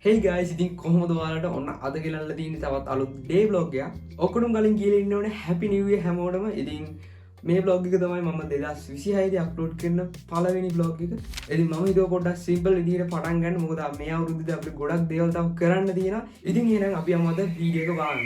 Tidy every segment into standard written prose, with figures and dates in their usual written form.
Hey guys, ඉතින් කොහොමද ඔයාලට ඔන්න අද ගෙනල්ලා තියෙන්නේ තවත් අලුත් day vlog එකක්. ඔක්කොටම කලින් කියලා ඉන්න ඕනේ happy new year හැමෝටම. ඉතින් මේ vlog එක තමයි මම 2026 දී අප්ලෝඩ් කරන පළවෙනි vlog එක. ඉතින් මම හිතුවා පොඩ්ඩක් simple විදිහට පටන් ගන්න. මොකද මේ අවුරුද්දේ අපිට ගොඩක් දේවල් තව කරන්න තියෙනවා. ඉතින් එහෙනම් අපි යමු අද වීඩියෝ එක බලන්න.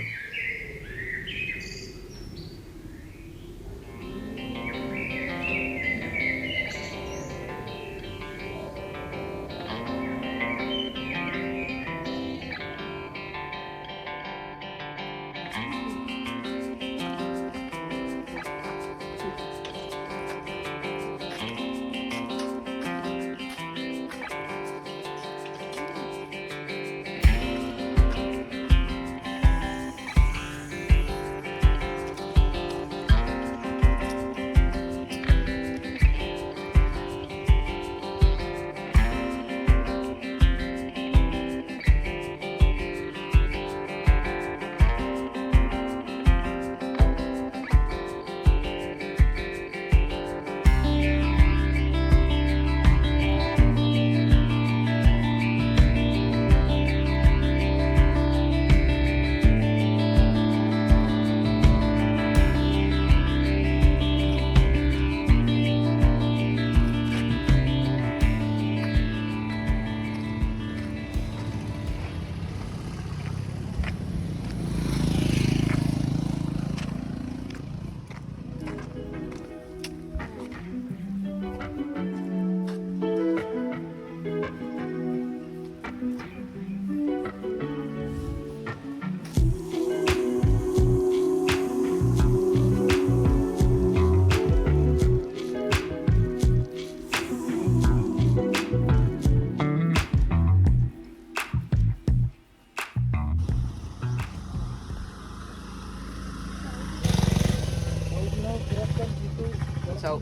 So,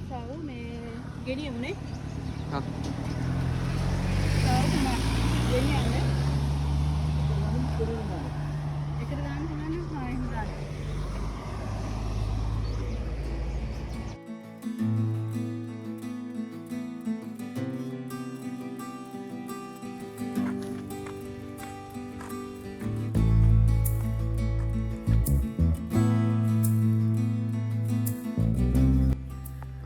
Tahu gini yang ni? ha. Tahu cuma gini yang ni? Ikut kan mana? Hai, dah.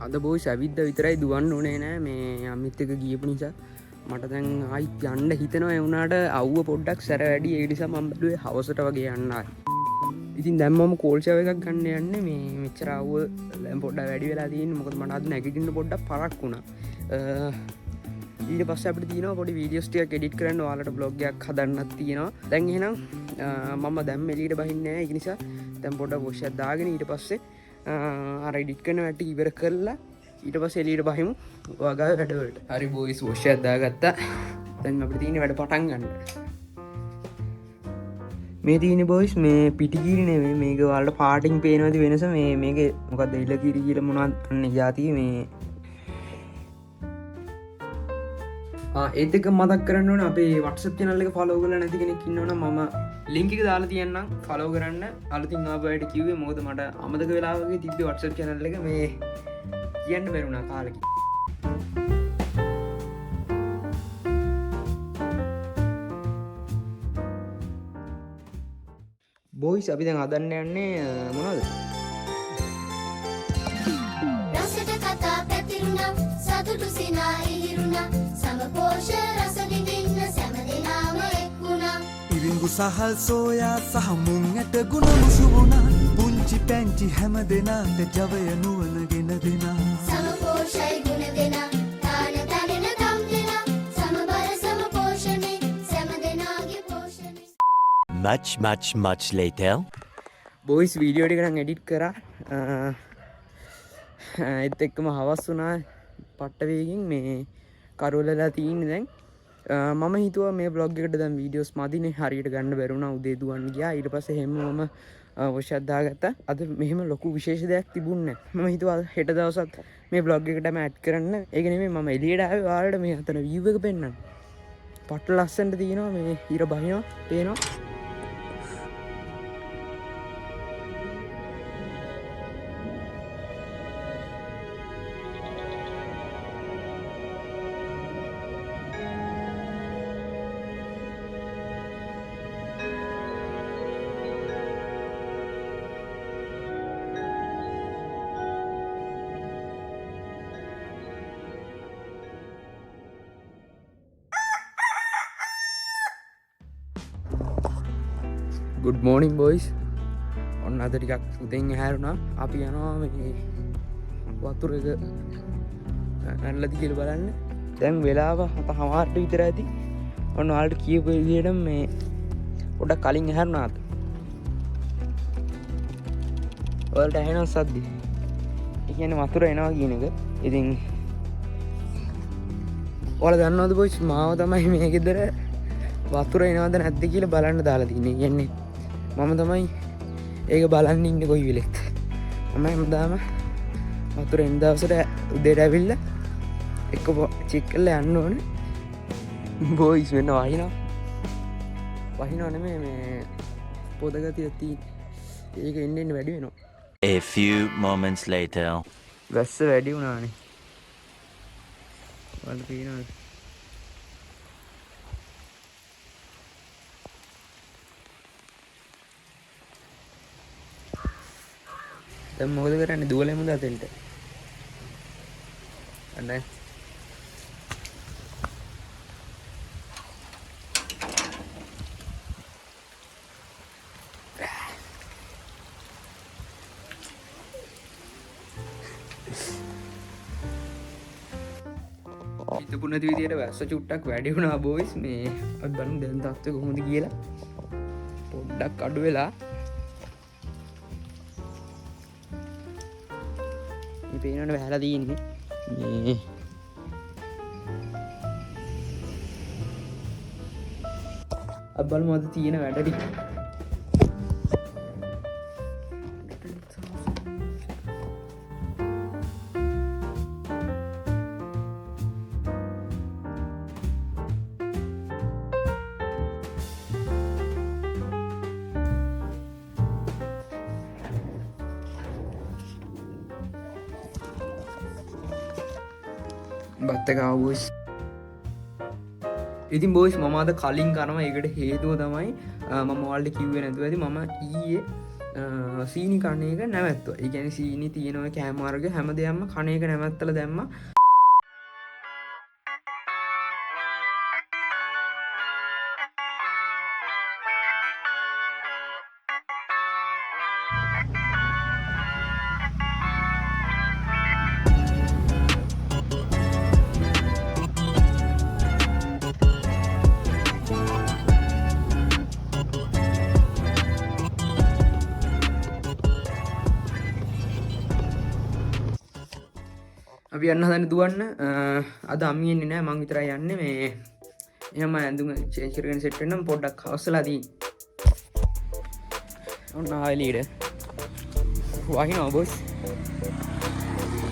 අද බෝයිස් ඇවිද්ද විතරයි දුවන්න ඕනේ නෑ මේ අමිත් එක ගියපු නිසා මට දැන් ආයිත් යන්න හිතෙනවා ඒ වුණාට අවුව පොඩ්ඩක් සැර වැඩි ඒ නිසා මම බැලුවේ හවසට වගේ යන්න ආයි. ඉතින් දැන් මම කෝල් ෂවර් එකක් ගන්න යන්නේ මේ මෙච්චර අවුව දැන් පොඩ්ඩක් වැඩි වෙලා තියෙන්නේ මොකද මට අද නැගිටින්න පොඩ්ඩක් පරක් වුණා. ඊට පස්සේ අපිට තියෙනවා පොඩි වීඩියෝස් ටිකක් එඩිට් කරන්න ඔයාලට බ්ලොග් එකක් හදන්නත් තියෙනවා. දැන් එහෙනම් මම දැන් එළියට බහින්නේ නැහැ. ඒක නිසා දැන් පොඩ්ඩක් වොෂ් එකක් දාගෙන ඊට පස්සේ අර එඩිට් කරන වැටි ඉවර කරලා ඊට පස්සේ එළියට බහිමු ඔයාගේ වැඩවලට. හරි බොයිස් වොෂ් එකක් දාගත්තා. දැන් අපිට තියෙන්නේ වැඩ පටන් ගන්න. මේ තියෙන්නේ බොයිස් මේ පිටිකිරි නෙමෙයි මේක ඔයාලට පාටින් පේනවාද වෙනස මේ මේක මොකක්ද ඉලකිරි කියලා මොනවද අන්නේ જાතිය මේ ඒත් එක මතක් කරන්න ඕනේ අපේ WhatsApp channel එක follow කරලා නැති කෙනෙක් ඉන්නවනම් මම link එක දාලා තියන්නම් follow කරන්න. අලුතින් ආපු අයට කිව්වේ මොකද මට අමතක වෙලා වගේ තිබ්බේ WhatsApp channel එක මේ කියන්න බැරුණා කාලෙකින්. බොයිස් අපි දැන් හදන්න යන්නේ මොනවද? රසට කතා පැතිරුණා සතුටු සිනා ඉහිරුණා සමපෝෂ රස විඳින්න සෑම දිනම එක්ුණා ඉරිඟු සහල් සෝයා සහ මුං ඇට ගුණ මුසු වුණා පුංචි පැංචි හැම දෙනාට ජවය නුවණ ගෙන දෙනා සමපෝෂයි ගුණ දෙනා තාන තනෙන ගම් දෙනා සමබර සමපෝෂණේ සෑම දෙනාගේ පෝෂණේ Much later. බොයිස් වීඩියෝ ටික නම් එඩිට් කරා. ඒත් එක්කම හවස් වුණා පට්ට වේගෙන් මේ කරවලලා තියෙන්නේ දැන්. මම හිතුවා මේ vlog එකට දැන් වීඩියෝස් මදිනේ හරියට ගන්න බැරුණා උදේ දුවන්න ගියා. ඊට පස්සේ හැම මම වොෂ් එකක් දාගත්තා. අද මෙහෙම ලොකු විශේෂ දෙයක් තිබුණේ නැහැ. මම හිතුවා හෙට දවසත් මේ vlog එකටම ඇඩ් කරන්න. ඒක නෙමෙයි මම එළියට ආවේ ඔයාලට මේ අතන view එක පෙන්නන්න. පට්ට ලස්සනට තියෙනවා මේ ඉර බහිනවා පේනවා. good morning boys. ඔන්න අද ටිකක් උදෙන් ඇහැරුණා. අපි යනවා මේ වතුර එක නැල්ලද කියලා බලන්න. දැන් වෙලාව 7:00ට විතර ඇති. ඔන්න ඔයාලට කියපු විදිහට මේ පොඩක් කලින් ඇහැරුණා අද. ඔයාලට ඇහෙනවද සද්ද? ඒ කියන්නේ වතුර එනවා කියන එක. ඉතින් ඔයාලා දන්නවද boys මාව තමයි මේ ගෙදර වතුර එනවද නැද්ද කියලා බලන්න දාලා තින්නේ. කියන්නේ මම තමයි ඒක බලන්න ඉන්නේ කොයි වෙලෙත්. මම හැමදාම වතුර එන දවසට උදේට ඇවිල්ලා එක චෙක් කරලා යන්න ඕනේ. බොයිස් වෙන වහිනව නෙමෙයි මේ පොදගතිය තියෙන. ඒක එන්න වැඩි වෙනවා. A few moments later. වැස්ස වැඩි වුණානේ. වල පේනවද? දැන් මොකද කරන්නේ? දුවලෙමුද අතෙන්ට? අනේ හිතපු නැති විදියට වැස්ස චුට්ටක් වැඩි වුණා බොයිස්. මේ අපි බලමු දැන් තත්ත්වය කොහොමද කියලා. පොඩ්ඩක් අඩු වෙලා මේ පේනවනේ වැහලා තියෙන්නේ. මේ අපි බලමු අද තියෙන වැඩ ටික. බත් එක ආව බොයිස්. ඉතින් බොයිස් මම අද කලින් කරනවා. ඒකට හේතුව තමයි මම ඔයාලට කිව්වේ නැතුව ඇති. මම ඊයේ සීනි කණ එක නැවැත්තුවා. ඒ කියන්නේ සීනි තියෙනවා කෑම වර්ග හැම දෙයක්ම කණ එක නැවැත්තලා දැම්මා. අපි යන්න හදන්නේ දුවන්න. අද අම්මි එන්නේ නැහැ. මං විතරයි යන්නේ. මේ එහෙම ඇඳුම චේන්ජ් කරගෙන සෙට් වෙන්න පොඩ්ඩක් අවශ්‍යලා තියෙන්නේ. ඔන්න ආයෙලීඩ වහිනවා බොස්.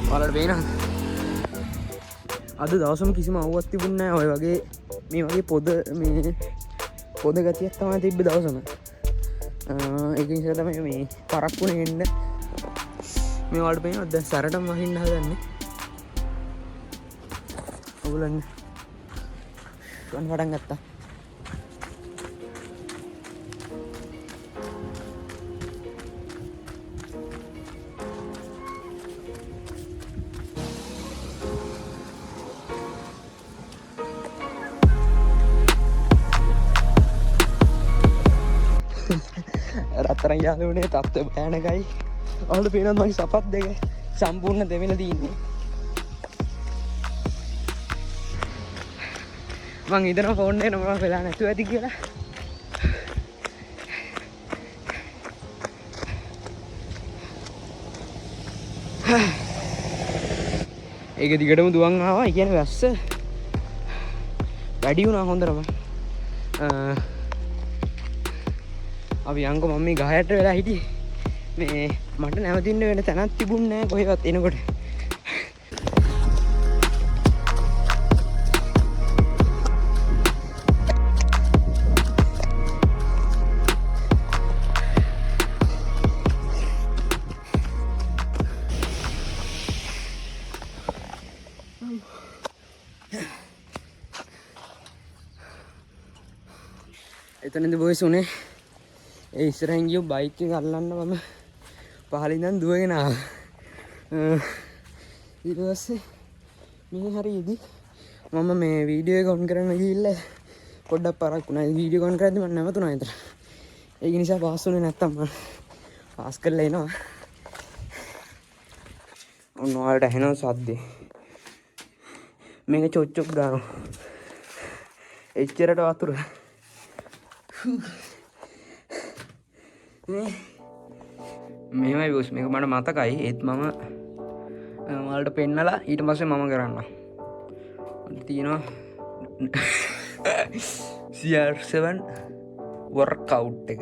ඔයාලට පේනවද? අද දවසම කිසිම අවුවක් තිබුණේ නැහැ. ඔය වගේ මේ වගේ පොද ගතියක් තමයි තිබ්බ දවසම. ඒක නිසා තමයි මේ පරක්කුනේ එන්න. මේ වලට පේනවද? දැන් සැරටම වහින්න හදන්නේ. ඔගලන් ගන්න පටන් ගත්තා. රත්තරන් යාළුවනේ තත්ත්වය භයානකයි. ඔයාලට පේනවද මගේ සපත් දෙක සම්පූර්ණ දෙවිලා තියෙන්නේ. මං හිතනවා ෆෝන් එක නම වෙලා නැතුව ඇති කියලා. ඒක දිගටම දුවන් ආවා. ඒ කියන්නේ වැස්ස වැඩි වුණා හොඳටම. අපි යංග මම මේ ගහයට වෙලා හිටියේ. මේ මට නැවතින්න වෙන තැනක් තිබුණේ නැහැ කොහෙවත් එනකොට. එතනද බොයිස් උනේ ඒ ඉස්සරහින් ගිය බයික් එක අල්ලන්න මම පහලින් ඉඳන් දුවගෙන ආවා. ඊට පස්සේ මේ හරියදී මම මේ වීඩියෝ එක ඔන් කරන්න ගිහිල්ලා පොඩ්ඩක් පරක් වුණා. වීඩියෝ ඔන් කරද්දි මම නැවතුණා එතන. ඒක නිසා පාස් වුණේ නැත්තම් මම පාස් කරලා එනවා. ඔන්න ඔයාලට ඇහෙනවා සද්දේ. මේක චොච්චොක් ගන්නවා. එච්චරට වතුර. මේමයි බොස් මේක මට මතකයි. ඒත් මම ඔයාලට පෙන්නලා ඊට පස්සේ මම කරන්නම්. තියෙනවා CR7 workout එක.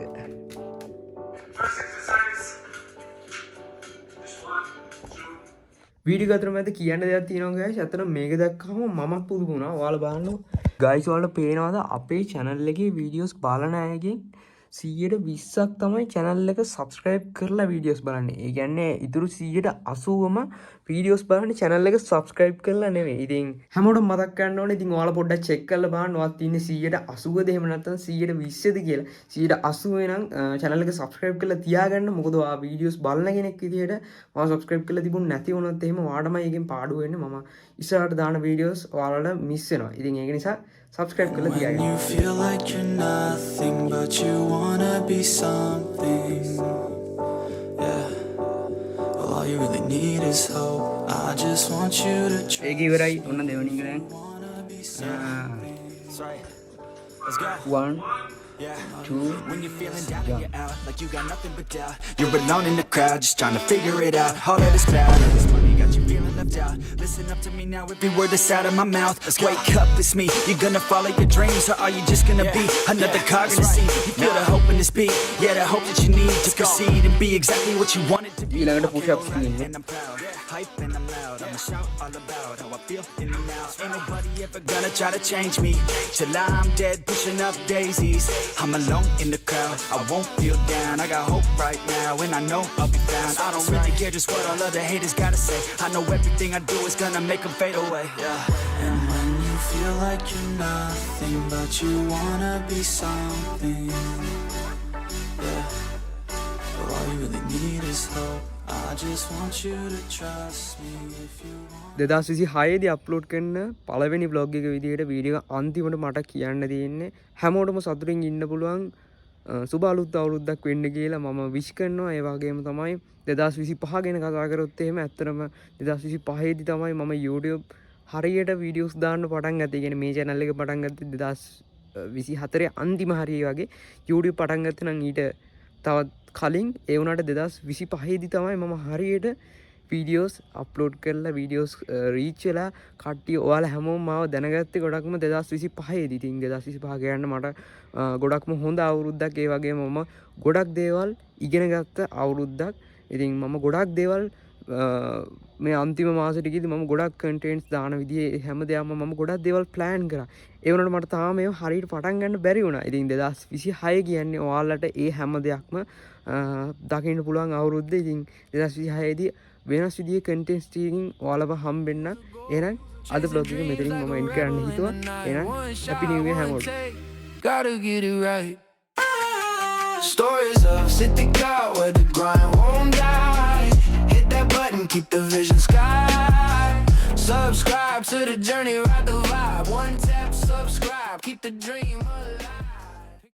වීඩියෝ අතර මැද කියන්න දෙයක් තියෙනවා guys. අතන මේක දැක්කම මමත් පුදුම වුණා. ඔයාලා බලන්න. guys ඔයාලට පේනවද අපේ channel එකේ videos බලන අයගෙන් 120ක් තමයි channel එක subscribe කරලා videos බලන්නේ. ඒ කියන්නේ ඉතුරු 180ම videos බලන්නේ channel එක subscribe කරලා නෙවෙයි. ඉතින් හැමෝටම මතක් කරගන්න ඕනේ. ඉතින් ඔයාලා පොඩ්ඩක් check කරලා බලන්න. ඔයාත් ඉන්නේ 180ද එහෙම නැත්නම් 120ද කියලා. 180 නම් channel එක subscribe කරලා තියාගන්න. මොකද ඔයා videos බලන කෙනෙක් විදියට ඔයා subscribe කරලා තිබුණ නැති වුණොත් එහෙම ඔයාටමයි එකෙන් පාඩුව වෙන්නේ. මම ඉස්සරහට දාන videos ඔයාලට miss වෙනවා. ඉතින් ඒක නිසා subscribe කරලා When තියාගන්න. you feel like you're nothing but you wanna be something, yeah. Well, all you really need is hope. I just want you to try. ඒක ඉවරයි. ඔන්න දෙවෙනි එක දැන්. Wanna be something. That's right. Let's go. 1 Yeah. 2 When you're feeling down and you're out, like you got nothing but doubt. You're alone in the crowd, just trying to figure it out. All of this cloud, all this money got you feeling left out. Listen up to me now, every word that's out of my mouth. Wake up, it's me. You're gonna follow your dreams, or are you just gonna be another cog in the scene? You feel the hope in this beat, yeah, the hope that you need to proceed and be exactly what you wanted to be. ඊළඟට push ups තියෙන්නේ. And I'm proud, hype and I'm loud. I'ma shout all about how I feel in the now. Ain't nobody ever gonna try to change me till I'm dead, pushing up daisies. I'm alone in the crowd, I won't feel down. I got hope right now, and I know I'll be found. I don't really care just what all other haters gotta say. I know everything I do is gonna make them fade away. Yeah. And when you feel like you're nothing but you wanna be something, yeah. Well, all you really need is hope. I just want you to trust me if you want. 2026 දී upload කරන පළවෙනි vlog එක විදිහට video එක අන්තිමට මට කියන්න තියෙන්නේ හැමෝටම සතුටින් ඉන්න පුළුවන් සුබ අලුත් අවුරුද්දක් වෙන්න කියලා මම විශ් කරනවා. ඒ වගේම තමයි 2025 ගැන කතා කරොත් එහෙම ඇත්තටම 2025 දී තමයි මම YouTube හරියට වීඩියෝස් දාන්න පටන් ගත්තේ. කියන්නේ මේ channel එක පටන් ගත්තේ 2024 අන්තිම හරිය වගේ YouTube පටන් ගත්තේ නම් ඊට තවත් කලින් ඒ වුණාට 2025 දී තමයි මම හරියට videos upload කරලා videos reach වෙලා කට්ටිය ඔයාලා හැමෝම මාව දැනගත්තේ ගොඩක්ම 2025 දී. ඉතින් 2025 කියන්න මට ගොඩක්ම හොඳ අවුරුද්දක්. ඒ වගේම මම ගොඩක් දේවල් ඉගෙන ගත්ත අවුරුද්දක්. ඉතින් මම ගොඩක් දේවල් මේ අන්තිම මාසෙ ටිකේදී මම ගොඩක් contents දාන විදිහේ හැම දෙයක්ම මම ගොඩක් දේවල් plan කරා. ඒ වුණාට මට තාම ඒව හරියට පටන් ගන්න බැරි වුණා. ඉතින් 2026 කියන්නේ ඔයාලට ඒ හැම දෙයක්ම දකින්න පුළුවන් අවුරුද්ද. ඉතින් 2026 දී වෙනස් විදිහේ contents ටිකකින් ඔයාලව හම්බෙන්න. එහෙනම් අද vlog එක මෙතනින් මම end කරන්න හිතුවා. එහෙනම් happy new year හැමෝටම. Gotta get it right. Stories of City God where the grind won't die. Hit that button, keep the vision sky. Subscribe to the journey, ride the vibe. One tap, subscribe, keep the dream alive.